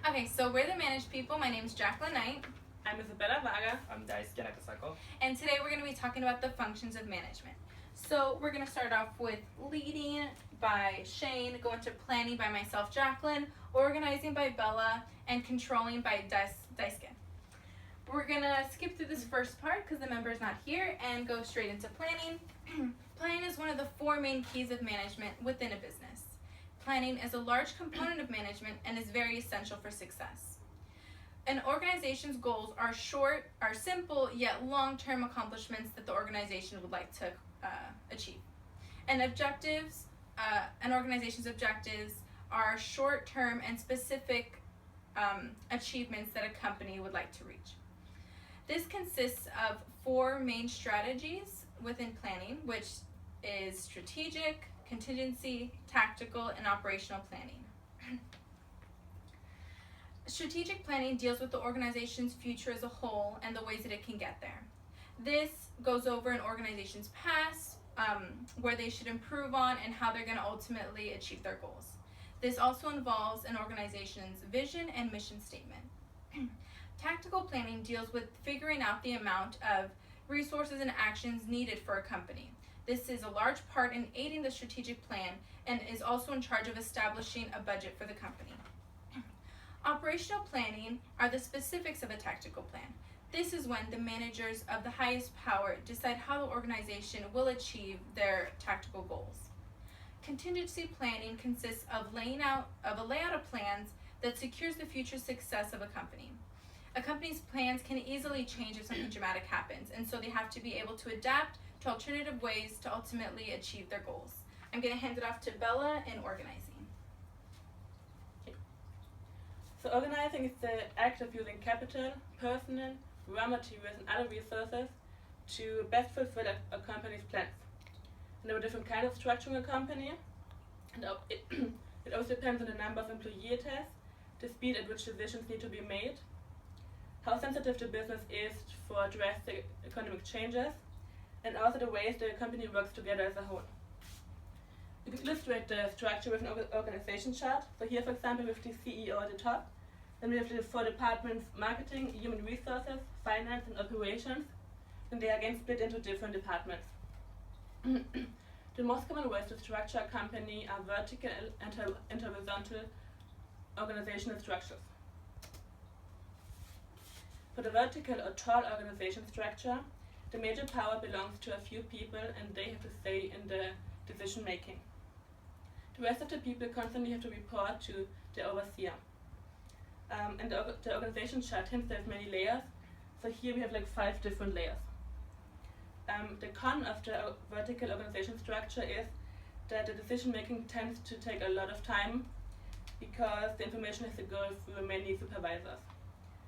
Okay, so we're the managed people. My name is Jaclyn Knight. I'm Isabella Varga. I'm Daisuke Nakasano. And today we're going to be talking about the functions of management. So we're going to start off with leading by Shane, go into planning by myself, Jaclyn, organizing by Bella, and controlling by Daisuke. We're going to skip through this first part because the member's not here and go straight into planning. Planning is one of the four main keys of management within a business. Planning is a large component of management and is very essential for success. An organization's goals are simple yet long-term accomplishments that the organization would like to achieve. And an organization's objectives are short-term and specific achievements that a company would like to reach. This consists of four main strategies within planning, which is strategic, contingency, tactical, and operational planning. Strategic planning deals with the organization's future as a whole and the ways that it can get there. This goes over an organization's past, where they should improve on, and how they're going to ultimately achieve their goals. This also involves an organization's vision and mission statement. Tactical planning deals with figuring out the amount of resources and actions needed for a company. This is a large part in aiding the strategic plan and is also in charge of establishing a budget for the company. Operational planning are the specifics of a tactical plan. This is when the managers of the highest power decide how the organization will achieve their tactical goals. Contingency planning consists of a layout of plans that secures the future success of a company. A company's plans can easily change if something dramatic happens, and so they have to be able to adapt to alternative ways to ultimately achieve their goals. I'm going to hand it off to Bella in organizing. So organizing is the act of using capital, personnel, raw materials, and other resources to best fulfill a company's plans. And there are different kinds of structuring a company, and it also depends on the number of employees it has, the speed at which decisions need to be made, how sensitive the business is for drastic economic changes, and also the ways the company works together as a whole. You can illustrate the structure with an organization chart. So here, for example, with the CEO at the top, then we have the four departments: marketing, human resources, finance, and operations, and they are again split into different departments. The most common ways to structure a company are vertical and horizontal organizational structures. For the vertical or tall organization structure, the major power belongs to a few people and they have to say in the decision making. The rest of the people constantly have to report to the overseer. And the organization chart tends to have many layers, so here we have like 5 different layers. The con of the vertical organization structure is that the decision making tends to take a lot of time because the information has to go through many supervisors.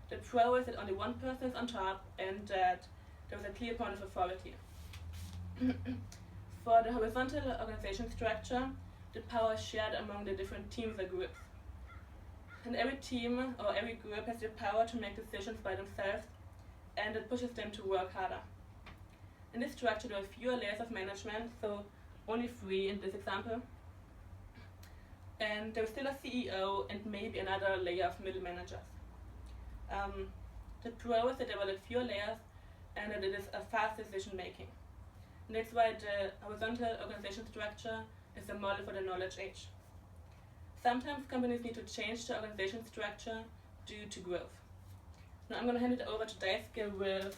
The pro is that only one person is on top and that there is a clear point of authority. For the horizontal organization structure, the power is shared among the different teams or groups. And every team or every group has the power to make decisions by themselves, and it pushes them to work harder. In this structure, there are fewer layers of management, so only 3 in this example. And there is still a CEO and maybe another layer of middle managers. The pro is that there are like fewer layers and that it is a fast decision making. And that's why the horizontal organization structure is a model for the knowledge age. Sometimes companies need to change the organization structure due to growth. Now I'm going to hand it over to Daisuke with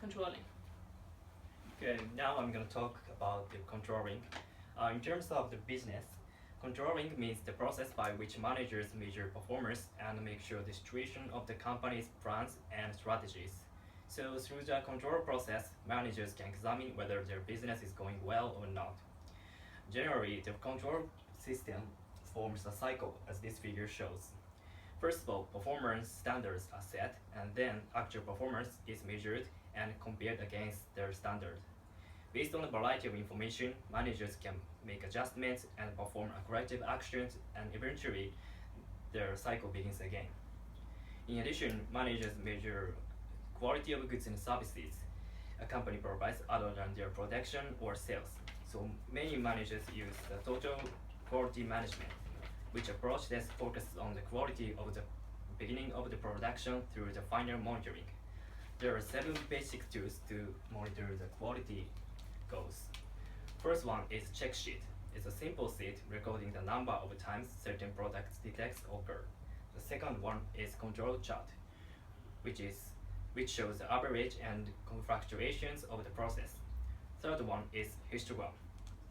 controlling. Okay, now I'm going to talk about the controlling. In terms of the business, controlling means the process by which managers measure performance and make sure the situation of the company's plans and strategies. So through the control process, managers can examine whether their business is going well or not. Generally, the control system forms a cycle, as this figure shows. First of all, performance standards are set, and then actual performance is measured and compared against their standard. Based on a variety of information, managers can make adjustments and perform corrective actions, and eventually their cycle begins again. In addition, managers measure quality of goods and services a company provides other than their production or sales. So many managers use the total quality management, which approach that focuses on the quality of the beginning of the production through the final monitoring. There are 7 basic tools to monitor the quality goals. First one is check sheet. It's a simple sheet recording the number of times certain product defects occur. The second one is control chart, which shows the average and fluctuations of the process. Third one is histogram.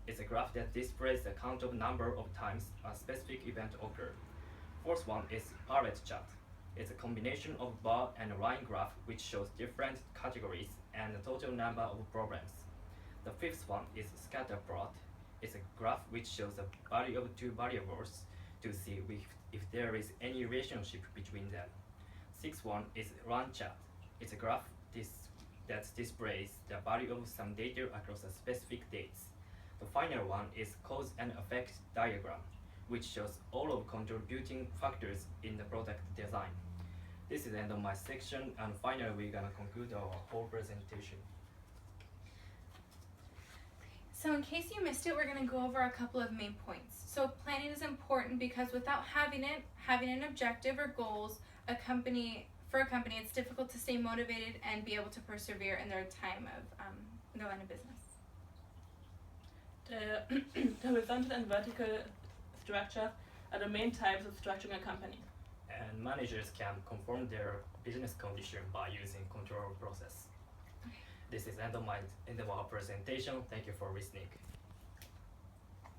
It's a graph that displays the count of number of times a specific event occurred. Fourth one is palette chart. It's a combination of bar and line graph which shows different categories and the total number of problems. The fifth one is scatter plot. It's a graph which shows the value of 2 variables to see if there is any relationship between them. Sixth one is run chart. It's a graph that displays the value of some data across a specific dates. The final one is cause and effect diagram, which shows all of contributing factors in the product design. This is the end of my section, and finally we're gonna conclude our whole presentation. So in case you missed it, we're going to go over a couple of main points. So planning is important because without having an objective or goals, for a company, it's difficult to stay motivated and be able to persevere in their time of in their line of business. The horizontal and vertical structure are the main types of structuring a company. And managers can conform their business condition by using control process. This is end of our presentation. Thank you for listening.